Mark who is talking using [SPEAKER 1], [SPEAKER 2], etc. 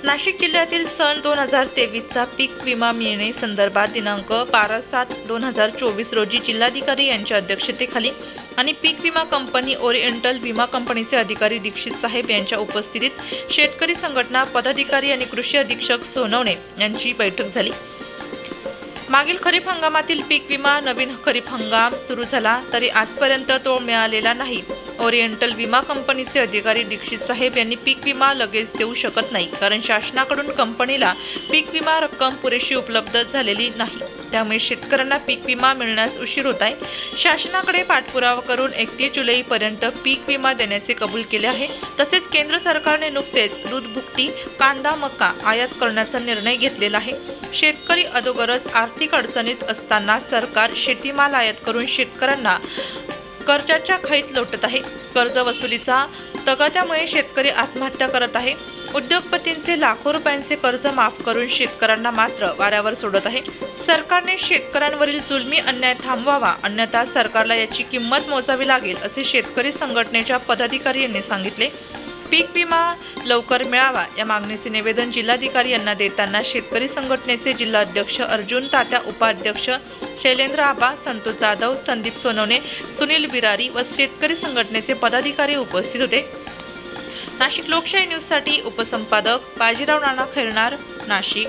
[SPEAKER 1] नाशिक जिल्ह्यातील सन 2023चा पीक विमा मिळणे संदर्भात दिनांक 12/7/2024 रोजी जिल्हाधिकारी यांच्या अध्यक्षतेखाली आणि पीक विमा कंपनी ओरिएंटल विमा कंपनीचे अधिकारी दीक्षित साहेब यांच्या उपस्थितीत शेतकरी संघटना पदाधिकारी आणि कृषी अधीक्षक सोनवणे यांची बैठक झाली। मागील खरीप हंगामातील पीक विमा नवीन खरीप हंगाम सुरू झाला तरी आजपर्यंत तो मिळालेला नाही। ओरिएंटल विमा कंपनीचे अधिकारी दीक्षित साहेब यांनी पीक विमा लगेच देऊ शकत नाही, कारण शासनाकडून कंपनीला पीक विमा रक्कम पुरेशी उपलब्ध झालेली नाही। त्यामुळे शेतकऱ्यांना पीक विमा मिळण्यास उशीर होत आहे। शासनाकडे पाठपुरावा करून 31 जुलैपर्यंत पीक विमा देण्याचे कबूल केले आहे। तसेच केंद्र सरकारने नुकतेच दूध भुकटी, कांदा, मका आयात करण्याचा निर्णय घेतलेला आहे। शेतकरी अगोदरच आर्थिक अडचणीत असताना सरकार शेतीमाल आयात करून शेतकऱ्यांना कर्जाच्या खैत लोटत आहे। कर्ज वसुलीचा तगाद्यामुळे शेतकरी आत्महत्या करत आहे। उद्योगपतींचे लाखो रुपयांचे कर्ज माफ करून शेतकऱ्यांना मात्र वाऱ्यावर सोडत आहे। सरकारने शेतकऱ्यांवरील जुलमी अन्याय थांबवावा, अन्यथा सरकारला याची किंमत मोजावी लागेल, असे शेतकरी संघटनेच्या पदाधिकारी यांनी सांगितले। पीक विमा लवकर मिळावा या मागणीचे निवेदन जिल्हाधिकारी यांना देताना शेतकरी संघटनेचे जिल्हाध्यक्ष अर्जुन तात्या, उपाध्यक्ष शैलेंद्र आबा, संतोष जाधव, संदीप सोनवणे, सुनील बिरारी व शेतकरी संघटनेचे पदाधिकारी उपस्थित होते। नाशिक लोकशाही न्यूजसाठी उपसंपादक बाजीराव नाना खैरनार, नाशिक।